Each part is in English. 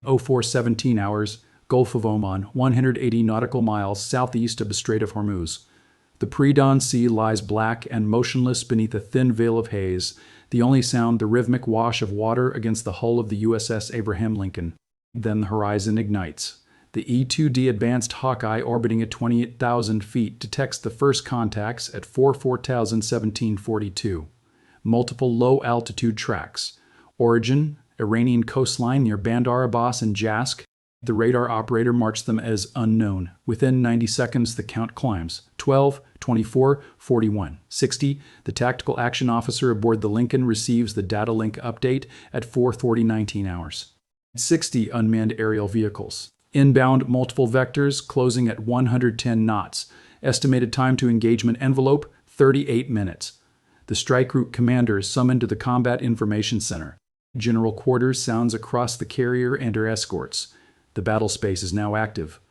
0417 hours, Gulf of Oman, 180 nautical miles southeast of the Strait of Hormuz. The pre-dawn sea lies black and motionless beneath a thin veil of haze, the only sound the rhythmic wash of water against the hull of the USS Abraham Lincoln. Then the horizon ignites. The E-2D Advanced Hawkeye, orbiting at 28,000 feet, detects the first contacts at 4:1742. Multiple low-altitude tracks. Origin, Iranian coastline near Bandar Abbas and Jask. The radar operator marks them as unknown. Within 90 seconds, the count climbs. 12, 24, 41, 60. The tactical action officer aboard the Lincoln receives the data link update at 4:40:19 hours. 60 unmanned aerial vehicles. Inbound multiple vectors closing at 110 knots. Estimated time to engagement envelope, 38 minutes. The strike group commander is summoned to the Combat Information Center. General quarters sounds across the carrier and her escorts. The battle space is now active.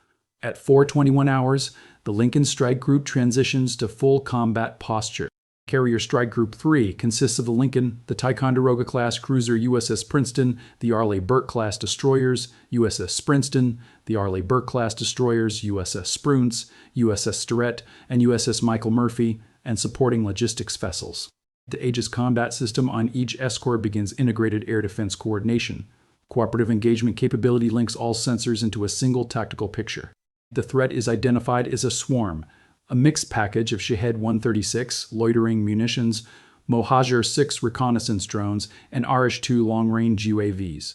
At 4:21 hours, the Lincoln Strike Group transitions to full combat posture. Carrier Strike Group 3 consists of the Lincoln, the Ticonderoga-class cruiser USS Princeton, the Arleigh-Burke-class destroyers USS Princeton, the Arleigh-Burke-class destroyers USS Spruance, USS Starrett, and USS Michael Murphy, and supporting logistics vessels. The Aegis combat system on each escort begins integrated air defense coordination. Cooperative engagement capability links all sensors into a single tactical picture. The threat is identified as a swarm, a mixed package of Shahed-136 loitering munitions, Mohajer-6 reconnaissance drones, and Arish-2 long-range UAVs.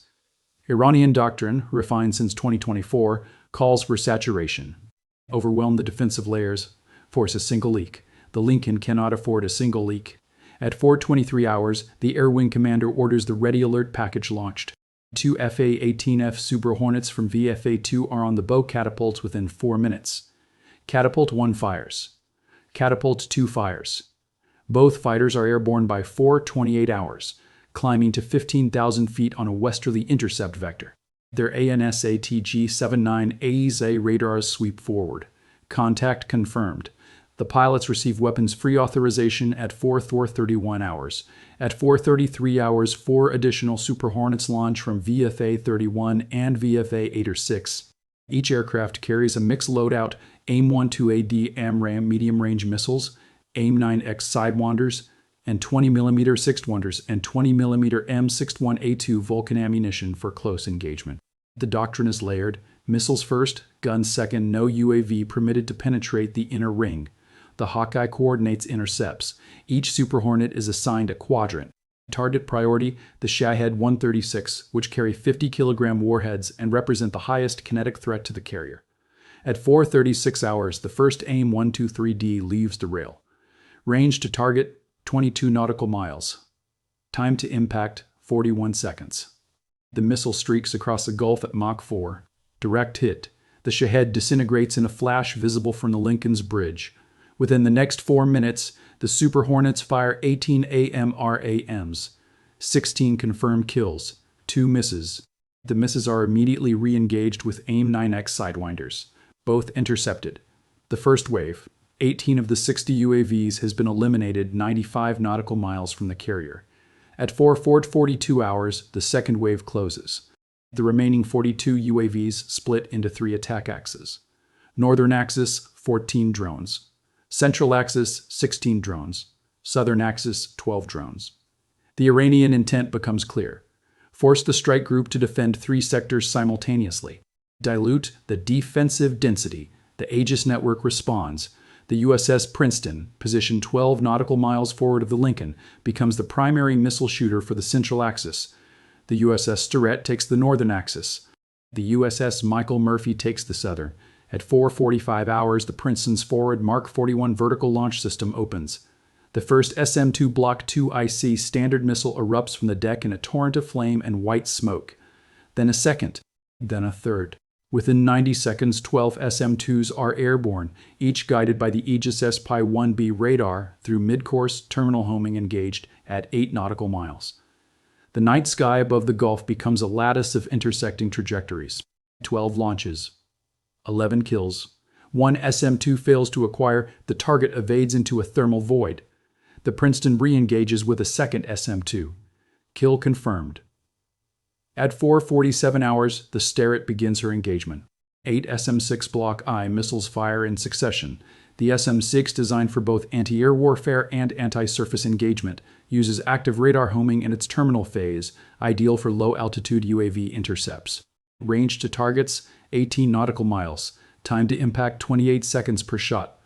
Iranian doctrine, refined since 2024, calls for saturation. Overwhelm the defensive layers, force a single leak. The Lincoln cannot afford a single leak. At 4:23 hours, the Air Wing Commander orders the Ready Alert package launched. 2 FA-18F Super Hornets from VFA-2 are on the bow catapults within 4 minutes. Catapult 1 fires. Catapult 2 fires. Both fighters are airborne by 4:28 hours, climbing to 15,000 feet on a westerly intercept vector. Their ANSATG-79 AESA radars sweep forward. Contact confirmed. The pilots receive weapons-free authorization at 4:31 hours. At 4:33 hours, 4 additional Super Hornets launch from VFA-31 and VFA-8 or 6. Each aircraft carries a mixed loadout, AIM-12AD AMRAAM medium-range missiles, AIM-9X Sidewinders, and 20mm Sixth-Wonders and 20mm M61A2 Vulcan ammunition for close engagement. The doctrine is layered. Missiles first, guns second, no UAV permitted to penetrate the inner ring. The Hawkeye coordinates intercepts. Each Super Hornet is assigned a quadrant. Target priority, the Shahed-136, which carry 50-kilogram warheads and represent the highest kinetic threat to the carrier. At 4:36 hours, the first AIM-123D leaves the rail. Range to target, 22 nautical miles. Time to impact, 41 seconds. The missile streaks across the Gulf at Mach 4. Direct hit. The Shahed disintegrates in a flash visible from the Lincoln's bridge. Within the next 4 minutes, the Super Hornets fire 18 AMRAAMs. 16 confirmed kills, 2 misses. The misses are immediately re-engaged with AIM-9X Sidewinders, both intercepted. The first wave, 18 of the 60 UAVs, has been eliminated 95 nautical miles from the carrier. At 4:42 hours, the second wave closes. The remaining 42 UAVs split into 3 attack axes. Northern axis, 14 drones. Central axis, 16 drones. Southern axis, 12 drones. The Iranian intent becomes clear. Force the strike group to defend 3 sectors simultaneously. Dilute the defensive density. The Aegis network responds. The USS Princeton, positioned 12 nautical miles forward of the Lincoln, becomes the primary missile shooter for the central axis. The USS Starrett takes the northern axis. The USS Michael Murphy takes the southern. At 4:45 hours, the Princeton's forward Mark 41 vertical launch system opens. The first SM-2 Block 2 IC standard missile erupts from the deck in a torrent of flame and white smoke. Then a second, then a third. Within 90 seconds, 12 SM-2s are airborne, each guided by the Aegis SPY-1B radar through mid-course terminal homing engaged at 8 nautical miles. The night sky above the Gulf becomes a lattice of intersecting trajectories. 12 launches. 11 kills. 1 SM-2 fails to acquire, the target evades into a thermal void. The Princeton re-engages with a second SM-2. Kill confirmed. At 4:47 hours, the Starret begins her engagement. 8 SM-6 Block I missiles fire in succession. The SM-6, designed for both anti-air warfare and anti-surface engagement, uses active radar homing in its terminal phase, ideal for low-altitude UAV intercepts. Range to targets, 18 nautical miles. Time to impact, 28 seconds per shot.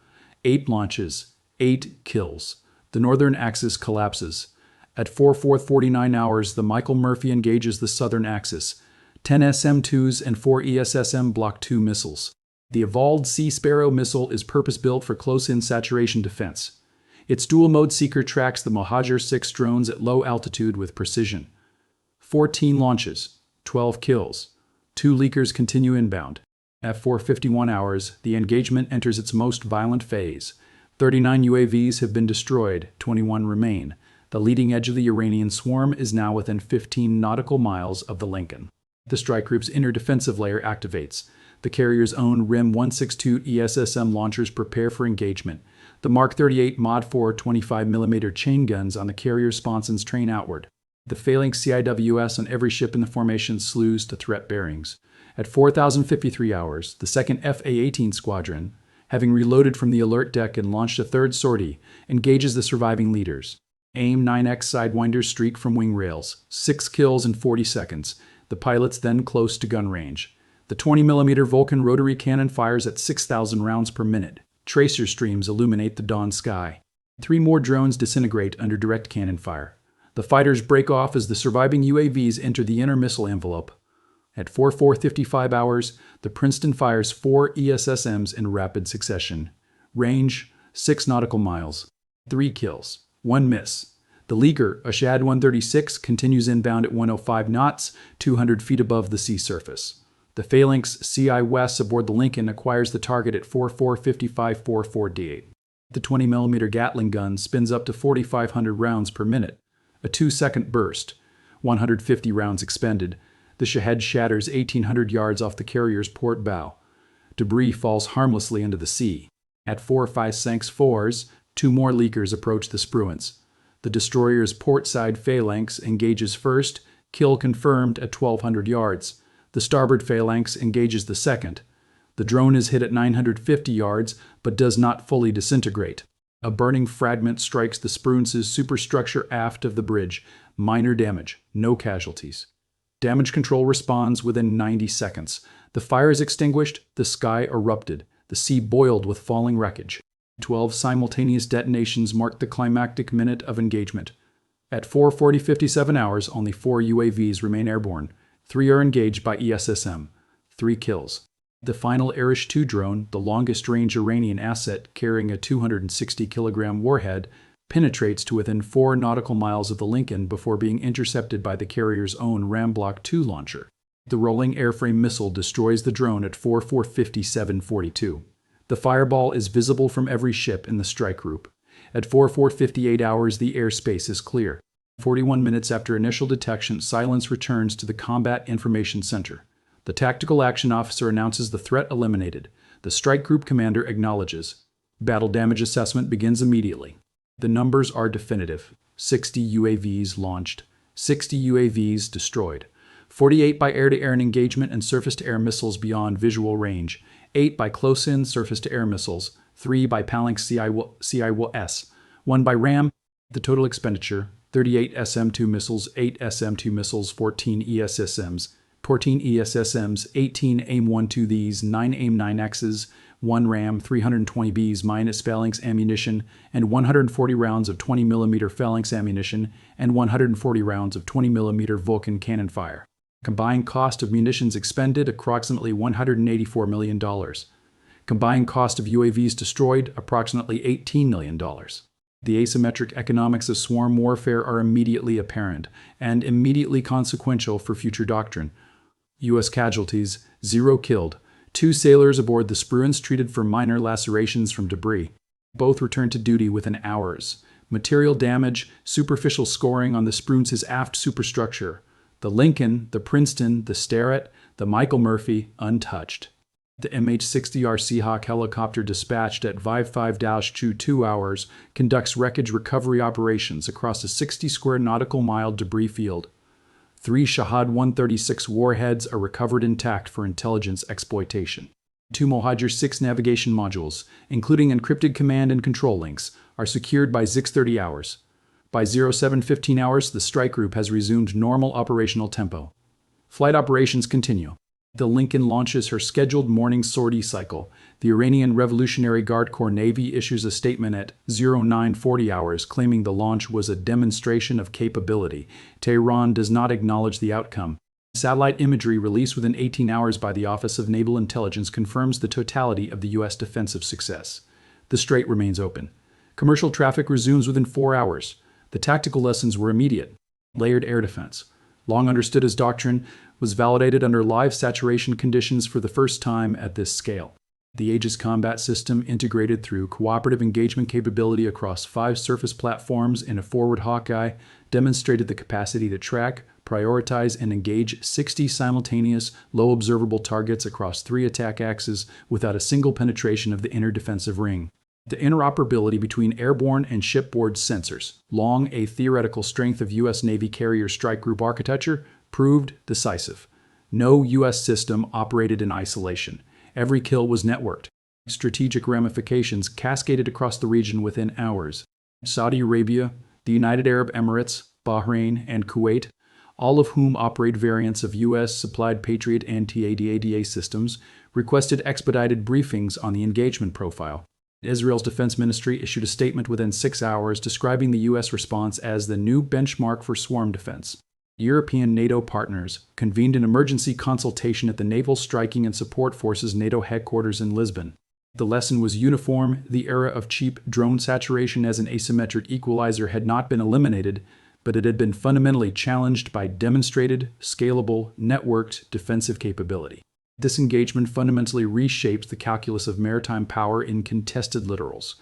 8 launches, 8 kills. The northern axis collapses. At 4:49 hours, the Michael Murphy engages the southern axis. 10 SM-2s and 4 ESSM Block II missiles. The Evolved Sea Sparrow missile is purpose-built for close-in saturation defense. Its dual-mode seeker tracks the Mohajer 6 drones at low altitude with precision. 14 launches, 12 kills. 2 leakers continue inbound. At 4:51 hours, the engagement enters its most violent phase. 39 UAVs have been destroyed, 21 remain. The leading edge of the Iranian swarm is now within 15 nautical miles of the Lincoln. The strike group's inner defensive layer activates. The carrier's own RIM 162 ESSM launchers prepare for engagement. The Mark 38 Mod 4 25mm chain guns on the carrier's sponsons train outward. The Phalanx CIWS on every ship in the formation slews to threat bearings. At 4,053 hours, the 2nd FA-18 Squadron, having reloaded from the alert deck and launched a third sortie, engages the surviving leaders. AIM-9X Sidewinders streak from wing rails, 6 kills in 40 seconds. The pilots then close to gun range. The 20mm Vulcan rotary cannon fires at 6,000 rounds per minute. Tracer streams illuminate the dawn sky. 3 more drones disintegrate under direct cannon fire. The fighters break off as the surviving UAVs enter the inner missile envelope. At 4:55 hours, the Princeton fires 4 ESSMs in rapid succession. Range, 6 nautical miles. 3 kills, 1 miss. The leaker, a Shad 136, continues inbound at 105 knots, 200 feet above the sea surface. The Phalanx CIWS aboard the Lincoln acquires the target at 4:45:44 The 20mm Gatling gun spins up to 4,500 rounds per minute. A 2-second burst, 150 rounds expended. The Shahed shatters 1,800 yards off the carrier's port bow. Debris falls harmlessly into the sea. At 4:05 2 more leakers approach the Spruance. The destroyer's port-side Phalanx engages first, kill confirmed at 1,200 yards. The starboard Phalanx engages the second. The drone is hit at 950 yards, but does not fully disintegrate. A burning fragment strikes the Spruance's superstructure aft of the bridge. Minor damage, no casualties. Damage control responds within 90 seconds. The fire is extinguished, the sky erupted, the sea boiled with falling wreckage. 12 simultaneous detonations marked the climactic minute of engagement. At 4:57 hours, only 4 UAVs remain airborne. 3 are engaged by ESSM. 3 kills. The final Arish 2 drone, the longest-range Iranian asset carrying a 260-kilogram warhead, penetrates to within 4 nautical miles of the Lincoln before being intercepted by the carrier's own RAM Block II launcher. The rolling airframe missile destroys the drone at 4:57:42. The fireball is visible from every ship in the strike group. At 4:58 hours, the airspace is clear. 41 minutes after initial detection, silence returns to the Combat Information Center. The tactical action officer announces the threat eliminated. The strike group commander acknowledges. Battle damage assessment begins immediately. The numbers are definitive. 60 UAVs launched, 60 UAVs destroyed, 48 by air-to-air engagement and surface-to-air missiles beyond visual range, 8 by close-in surface-to-air missiles, 3 by Phalanx CIWS, 1 by RAM. The total expenditure, 38 SM-2 missiles, 8 SM-2 missiles, 14 ESSMs, 18 AIM-123s, 9 AIM-9Xs, 1 RAM, 320 Bs minus Phalanx ammunition, and 140 rounds of 20mm Phalanx ammunition, and 140 rounds of 20mm Vulcan cannon fire. Combined cost of munitions expended, approximately $184 million. Combined cost of UAVs destroyed, approximately $18 million. The asymmetric economics of swarm warfare are immediately apparent, and immediately consequential for future doctrine. U.S. casualties, 0 killed. 2 sailors aboard the Spruance treated for minor lacerations from debris. Both returned to duty within hours. Material damage, superficial scoring on the Spruance's aft superstructure. The Lincoln, the Princeton, the Starret, the Michael Murphy, untouched. The MH-60R Seahawk helicopter dispatched at 55-2 hours conducts wreckage recovery operations across a 60 square nautical mile debris field. 3 Shahad-136 warheads are recovered intact for intelligence exploitation. 2 Mohajer 6 navigation modules, including encrypted command and control links, are secured by 6:30 hours. By 07:15 hours, the strike group has resumed normal operational tempo. Flight operations continue. The Lincoln launches her scheduled morning sortie cycle. The Iranian Revolutionary Guard Corps Navy issues a statement at 09:40 hours claiming the launch was a demonstration of capability. Tehran does not acknowledge the outcome. Satellite imagery released within 18 hours by the Office of Naval Intelligence confirms the totality of the U.S. defensive success. The strait remains open. Commercial traffic resumes within 4 hours. The tactical lessons were immediate. Layered air defense, long understood as doctrine, was validated under live saturation conditions for the first time at this scale. The Aegis combat system, integrated through cooperative engagement capability across 5 surface platforms in a forward Hawkeye, demonstrated the capacity to track, prioritize, and engage 60 simultaneous, low observable targets across 3 attack axes without a single penetration of the inner defensive ring. The interoperability between airborne and shipboard sensors, long a theoretical strength of U.S. Navy carrier strike group architecture, proved decisive. No U.S. system operated in isolation. Every kill was networked. Strategic ramifications cascaded across the region within hours. Saudi Arabia, the United Arab Emirates, Bahrain, and Kuwait, all of whom operate variants of U.S.-supplied Patriot anti-ADADA systems, requested expedited briefings on the engagement profile. Israel's Defense Ministry issued a statement within 6 hours describing the U.S. response as the new benchmark for swarm defense. European NATO partners convened an emergency consultation at the Naval Striking and Support Forces NATO headquarters in Lisbon. The lesson was uniform. The era of cheap drone saturation as an asymmetric equalizer had not been eliminated, but it had been fundamentally challenged by demonstrated, scalable, networked defensive capability. This engagement fundamentally reshapes the calculus of maritime power in contested littorals.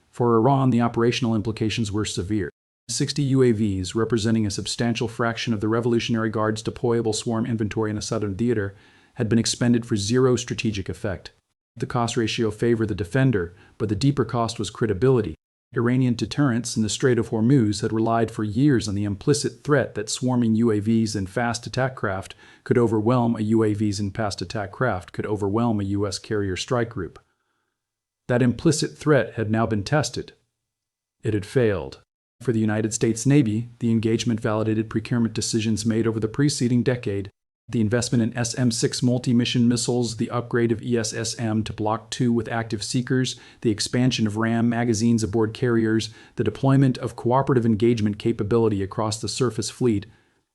For Iran, the operational implications were severe. 60 UAVs, representing a substantial fraction of the Revolutionary Guard's deployable swarm inventory in the southern theater, had been expended for zero strategic effect. The cost ratio favored the defender, but the deeper cost was credibility. Iranian deterrents in the Strait of Hormuz had relied for years on the implicit threat that swarming UAVs and fast attack craft could overwhelm a U.S. carrier strike group. That implicit threat had now been tested. It had failed. For the United States Navy, the engagement validated procurement decisions made over the preceding decade. The investment in SM-6 multi-mission missiles, the upgrade of ESSM to Block II with active seekers, the expansion of RAM magazines aboard carriers, the deployment of cooperative engagement capability across the surface fleet.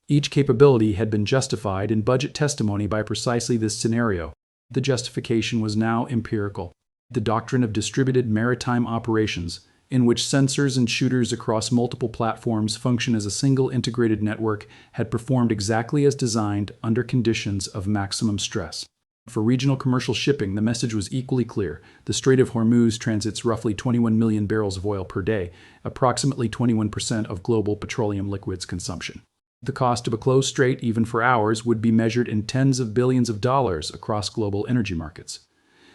Each capability had been justified in budget testimony by precisely this scenario. The justification was now empirical. The doctrine of distributed maritime operations, in which sensors and shooters across multiple platforms function as a single integrated network, had performed exactly as designed under conditions of maximum stress. For regional commercial shipping, the message was equally clear. The Strait of Hormuz transits roughly 21 million barrels of oil per day, approximately 21% of global petroleum liquids consumption. The cost of a closed strait, even for hours, would be measured in tens of billions of dollars across global energy markets.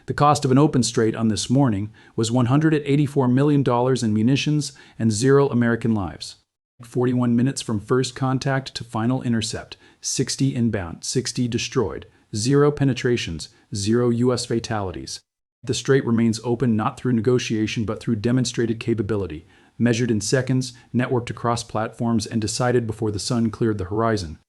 The cost of an open strait on this morning was $184 million in munitions and 0 American lives. 41 minutes from first contact to final intercept, 60 inbound, 60 destroyed, 0 penetrations, 0 U.S. fatalities. The strait remains open not through negotiation but through demonstrated capability, measured in seconds, networked across platforms, and decided before the sun cleared the horizon.